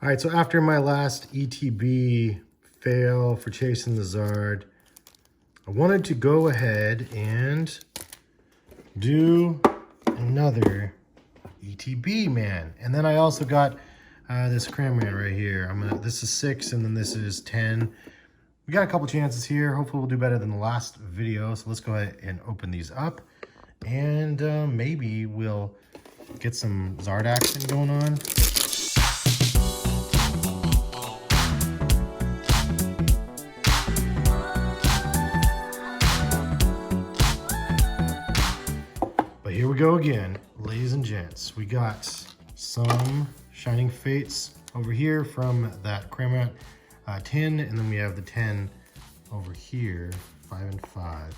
All right, so after my last ETB fail for chasing the Zard, I wanted to go ahead and do another ETB, man. And then I also got this Cramran right here. This is 6 and then this is 10. We got a couple chances here. Hopefully we'll do better than the last video. So let's go ahead and open these up. And maybe we'll get some Zard action going on. But here we go again, ladies and gents. We got some Shining Fates over here from that Cramrat 10, and then we have the 10 over here, 5 and 5.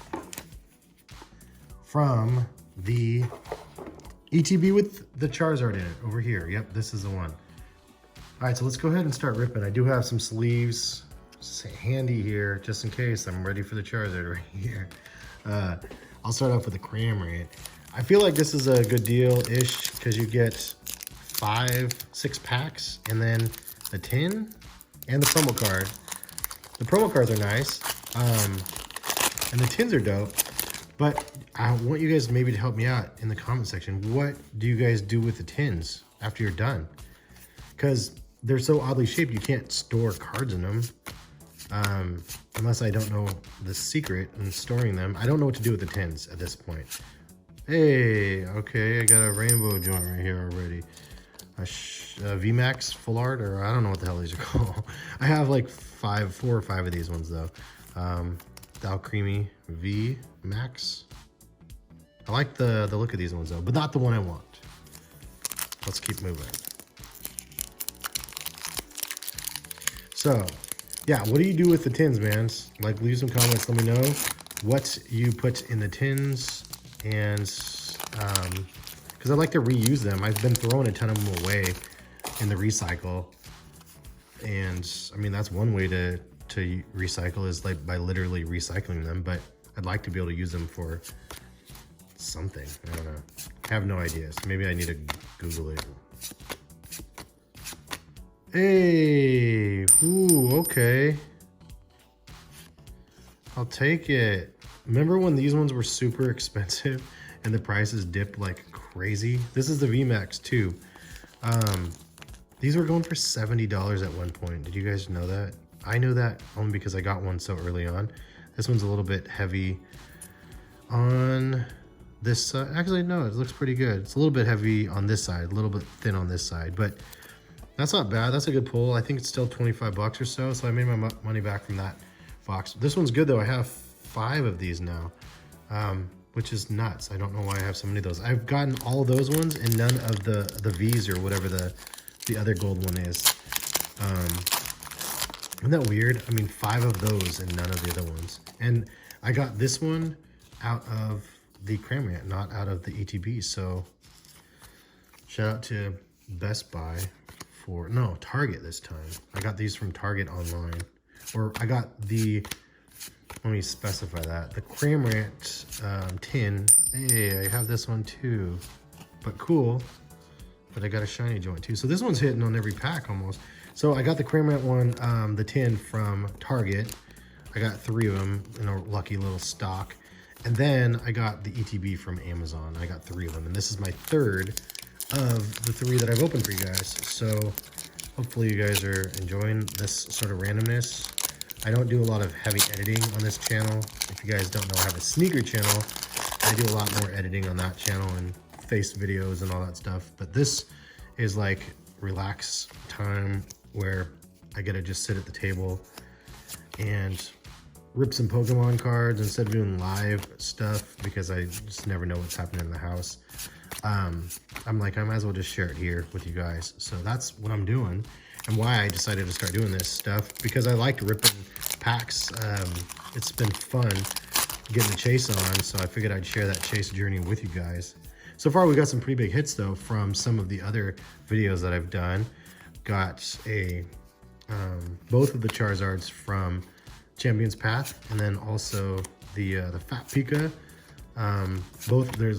From the ETB with the Charizard in it over here. Yep, this is the one. All right, so let's go ahead and start ripping. I do have some sleeves handy here, just in case I'm ready for the Charizard right here. I'll start off with the Cramrat. I feel like this is a good deal-ish because you get 6 packs and then the tin and the promo card. The promo cards are nice, and the tins are dope, but I want you guys maybe to help me out in the comment section. What do you guys do with the tins after you're done? Because they're so oddly shaped, you can't store cards in them. Unless I don't know the secret in storing them. I don't know what to do with the tins at this point. Hey, okay, I got a rainbow joint right here already. A VMAX full art, or I don't know what the hell these are called. I have like 4 or 5 of these ones though. Dow Creamy V Max. I like the look of these ones though, but not the one I want. Let's keep moving. So, yeah, what do you do with the tins, man? Like, leave some comments, let me know what you put in the tins, and because I like to reuse them. I've been throwing a ton of them away in the recycle, and I mean, that's one way to recycle is like by literally recycling them, but I'd like to be able to use them for something. I don't know. I have no ideas. Maybe I need to Google it. Hey, ooh, okay. I'll take it. Remember when these ones were super expensive and the prices dipped like crazy? This is the VMAX too. These were going for $70 at one point. Did you guys know that? I know that only because I got one so early on. This one's a little bit heavy on this side. Actually, no, it looks pretty good. It's a little bit heavy on this side, a little bit thin on this side, but that's not bad. That's a good pull. I think it's still 25 bucks or so. So I made my money back from that box. This one's good though. I have 5 of these now, which is nuts. I don't know why I have so many of those. I've gotten all of those ones and none of the V's or whatever the other gold one is. Isn't that weird? I mean, 5 of those and none of the other ones. And I got this one out of the Cramrat, not out of the ETB. So shout out to Best Buy. No, Target this time. I got these from Target online. Or I got the, let me specify that, the Cramrat tin. Hey, I have this one too. But cool. But I got a shiny joint too. So this one's hitting on every pack almost. So I got the Cramrat one, the tin from Target. I got 3 of them in a lucky little stock. And then I got the ETB from Amazon. I got 3 of them. And this is my 3rd of the 3 that I've opened for you guys. So hopefully you guys are enjoying this sort of randomness. I don't do a lot of heavy editing on this channel. If you guys don't know, I have a sneaker channel. I do a lot more editing on that channel and face videos and all that stuff. But this is like relax time where I get to just sit at the table and rip some Pokemon cards instead of doing live stuff because I just never know what's happening in the house. I'm like, I might as well just share it here with you guys. So that's what I'm doing and why I decided to start doing this stuff, because I liked ripping packs. It's been fun getting the chase on, so I figured I'd share that chase journey with you guys. So far we got some pretty big hits though from some of the other videos that I've done. Got a both of the Charizards from Champion's Path, and then also the Fat Pika.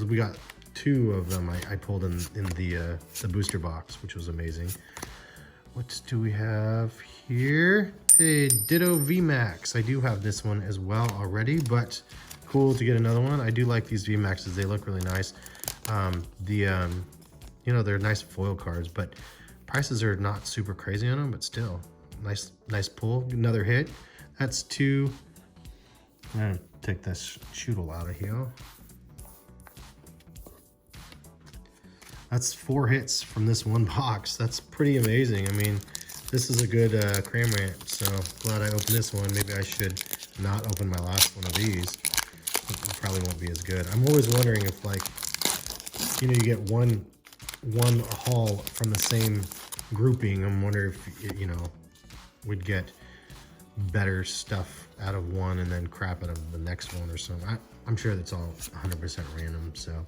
We got 2 of them I pulled in the booster box, which was amazing. What do we have here? A Ditto VMAX. I do have this one as well already, but cool to get another one. I do like these VMAXs. They look really nice. You know, they're nice foil cards, but prices are not super crazy on them, but still nice pull. Another hit. That's 2. I'm gonna take this Choodle out of here. That's 4 hits from this one box. That's pretty amazing. I mean, this is a good Cramorant, so glad I opened this one. Maybe I should not open my last one of these. It probably won't be as good. I'm always wondering if, like, you know, you get one haul from the same grouping. I'm wondering if, you know, we'd get better stuff out of one and then crap out of the next one or something. I'm sure that's all 100% random, so.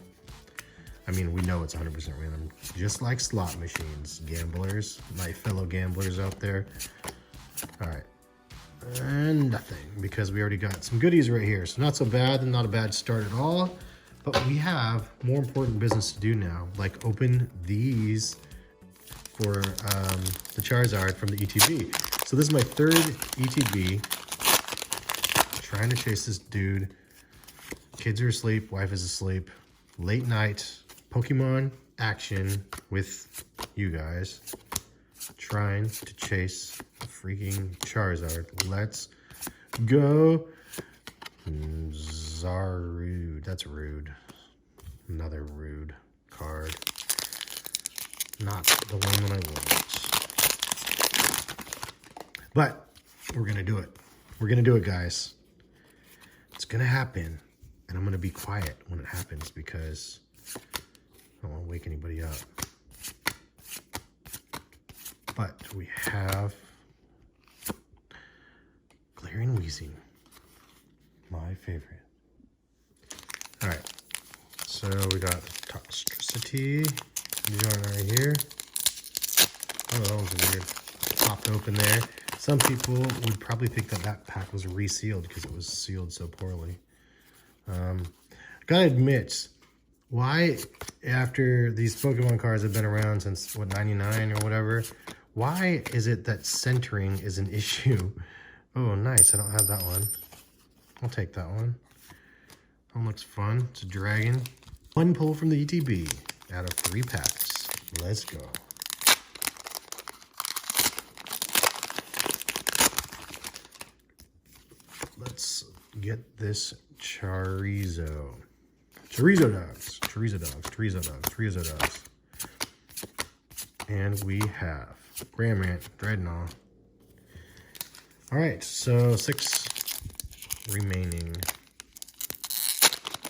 I mean, we know it's 100% random, just like slot machines. Gamblers, my fellow gamblers out there. All right, and nothing, because we already got some goodies right here. So not so bad, and not a bad start at all. But we have more important business to do now, like open these for the Charizard from the ETB. So this is my 3rd ETB. Trying to chase this dude. Kids are asleep, wife is asleep. Late night Pokemon action with you guys. Trying to chase a freaking Charizard. Let's go. Zarude. That's rude. Another rude card. Not the one that I want. But we're going to do it. We're going to do it, guys. It's going to happen. And I'm going to be quiet when it happens because I don't want to wake anybody up. But we have Glaring Wheezing. My favorite. All right. So we got Toxtricity. Right here. Oh, that was weird. Popped open there. Some people would probably think that that pack was resealed because it was sealed so poorly. Gotta admit, why, after these Pokemon cards have been around since, what, 99 or whatever, why is it that centering is an issue? Oh, nice. I don't have that one. I'll take that one. That one looks fun. It's a dragon. 1 pull from the ETB out of 3 packs. Let's go. Let's get this Chorizo. Chorizo dogs. And we have Cramorant, Dreadnought. All right, so 6 remaining.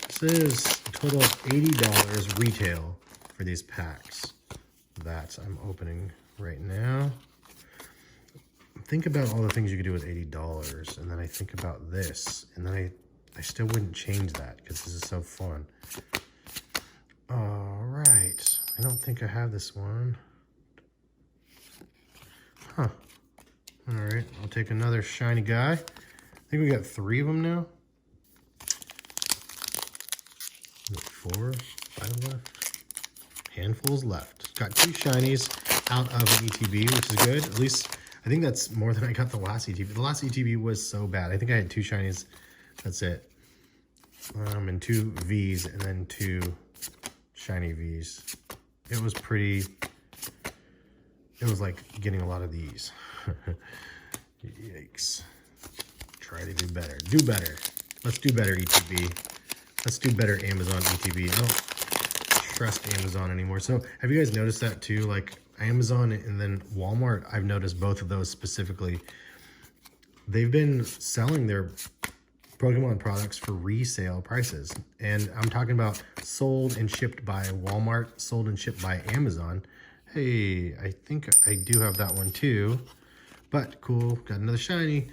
This is a total of $80 retail for these packs that I'm opening right now. Think about all the things you could do with $80, and then I think about this, and then I still wouldn't change that because this is so fun. All right, I don't think I have this one. Huh. All right, I'll take another shiny guy. I think we got 3 of them now. 4, 5 left. Handfuls left. Got 2 shinies out of an ETB, which is good. At least I think that's more than I got the last ETB. The last ETB was so bad. I think I had 2 shinies. That's it. And 2 Vs and then 2 shiny Vs. It was pretty... It was like getting a lot of these. Yikes. Try to do better. Do better. Let's do better, ETB. Let's do better, Amazon ETB. I don't trust Amazon anymore. So have you guys noticed that too? Like Amazon and then Walmart, I've noticed both of those specifically. They've been selling their Pokemon products for resale prices. And I'm talking about sold and shipped by Walmart, sold and shipped by Amazon. Hey, I think I do have that one too. But cool, got another shiny.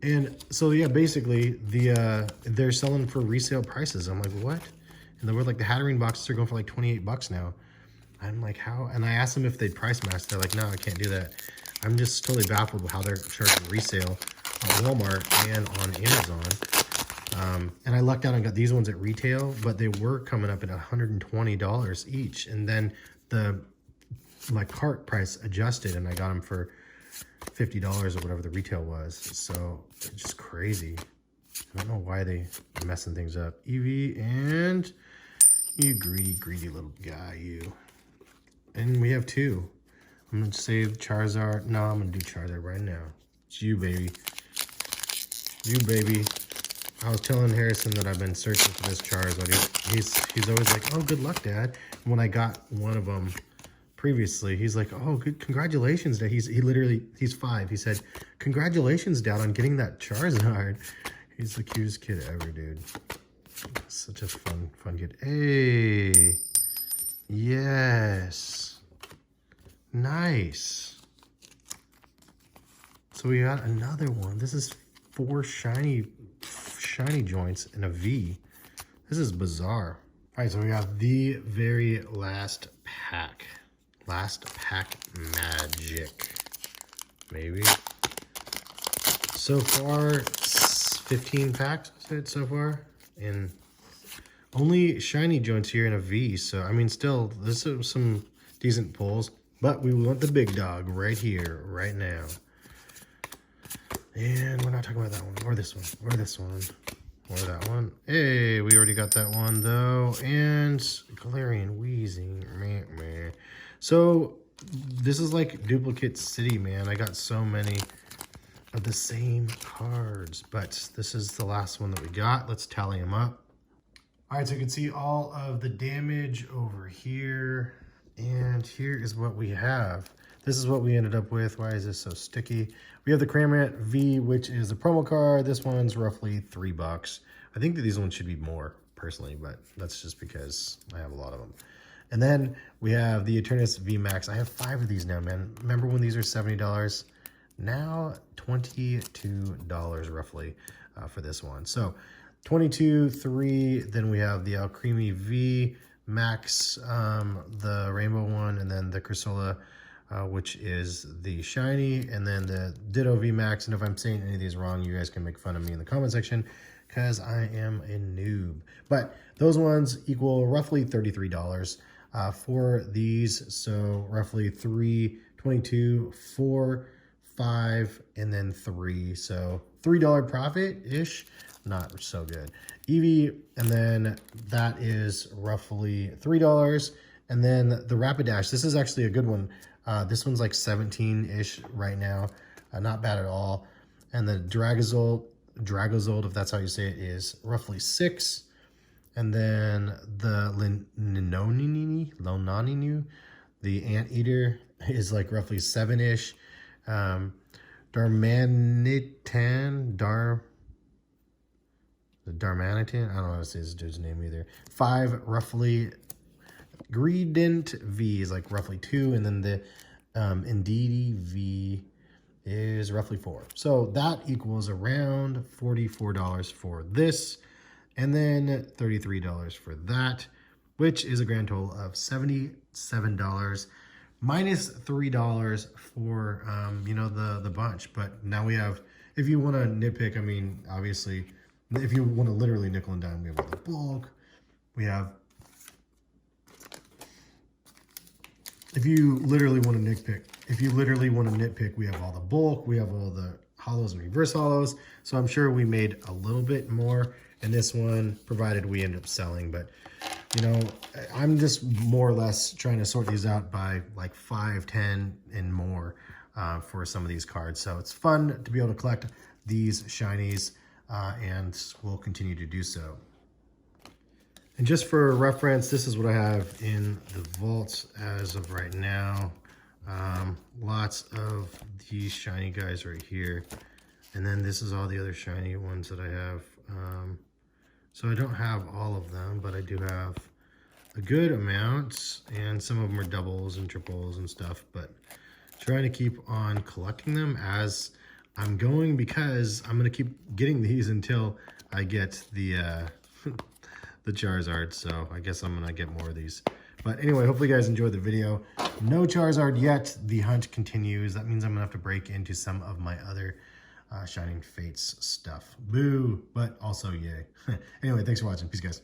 And so yeah, basically they're selling for resale prices. I'm like, what? And they were like, the Hatterene boxes are going for like 28 bucks now. I'm like, how? And I asked them if they'd price match. They're like, no, I can't do that. I'm just totally baffled with how they're charging resale on Walmart and on Amazon. And I lucked out and got these ones at retail, but they were coming up at $120 each. And then the my cart price adjusted, and I got them for $50 or whatever the retail was. So it's just crazy. I don't know why they are messing things up. Eevee, and you greedy little guy, you. And we have two. I'm gonna save Charizard. No, I'm gonna do Charizard right now. It's you, baby. You, baby. I was telling Harrison that I've been searching for this Charizard. He's always like, oh, good luck, Dad. And when I got one of them previously, he's like, oh, good, congratulations, Dad. He's 5. He said, congratulations, Dad, on getting that Charizard. He's the cutest kid ever, dude. Such a fun kid. Hey, yes, nice. So we got another one. This is 4 shiny joints in a V. This is bizarre. All right, so we got the very last pack. Last pack magic, maybe. So far, 15 packs so far, and only shiny joints here in a V. So I mean, still, this is some decent pulls, but we want the big dog right here, right now. And we're not talking about that one, or this one, or this one, or that one. Hey, we already got that one though. And Galarian Wheezing. Meh. So this is like duplicate city, man. I got so many of the same cards, but this is the last one that we got. Let's tally them up. All right, so you can see all of the damage over here, and here is what we have. This is what we ended up with. Why is this so sticky? We have the Cramorant V, which is a promo card. This one's roughly $3. I think that these ones should be more, personally, but that's just because I have a lot of them. And then we have the Eternus V Max. I have 5 of these now, man. Remember when these were $70? Now $22 roughly for this one. So 22, 3. Then we have the Alcremie V Max, the rainbow one, and then the Crissola, which is the shiny, and then the Ditto V Max. And if I'm saying any of these wrong, you guys can make fun of me in the comment section because I am a noob. But those ones equal roughly $33 for these. So roughly 3, 22, 4, 5, and then 3. So $3 profit-ish. Not so good. Eevee, and then that is roughly $3. And then the Rapidash, this is actually a good one. This one's like 17-ish right now. Not bad at all. And the Dragozold, if that's how you say it, is roughly 6. And then the Lonaninu, the Anteater, is like roughly 7-ish. Darmanitan, I don't know how to say this dude's name either. 5 roughly. Greedent V is like roughly 2, and then the Indeedee V is roughly 4. So that equals around $44 for this, and then $33 for that, which is a grand total of $77 minus $3 for you know, the bunch. But now we have, if you want to nitpick, I mean, obviously, if you want to literally nickel and dime, we have all the bulk. We have, if you literally want to nitpick, we have all the bulk, we have all the hollows and reverse hollows. So I'm sure we made a little bit more in this one, provided we end up selling. But, you know, I'm just more or less trying to sort these out by like 5, 10, and more for some of these cards. So it's fun to be able to collect these shinies, and we'll continue to do so. And just for reference, this is what I have in the vaults as of right now. Lots of these shiny guys right here. And then this is all the other shiny ones that I have. So I don't have all of them, but I do have a good amount. And some of them are doubles and triples and stuff. But trying to keep on collecting them as I'm going, because I'm going to keep getting these until I get the the Charizard. So I guess I'm going to get more of these. But anyway, hopefully you guys enjoyed the video. No Charizard yet. The hunt continues. That means I'm going to have to break into some of my other Shining Fates stuff. Boo, but also yay. Anyway, thanks for watching. Peace, guys.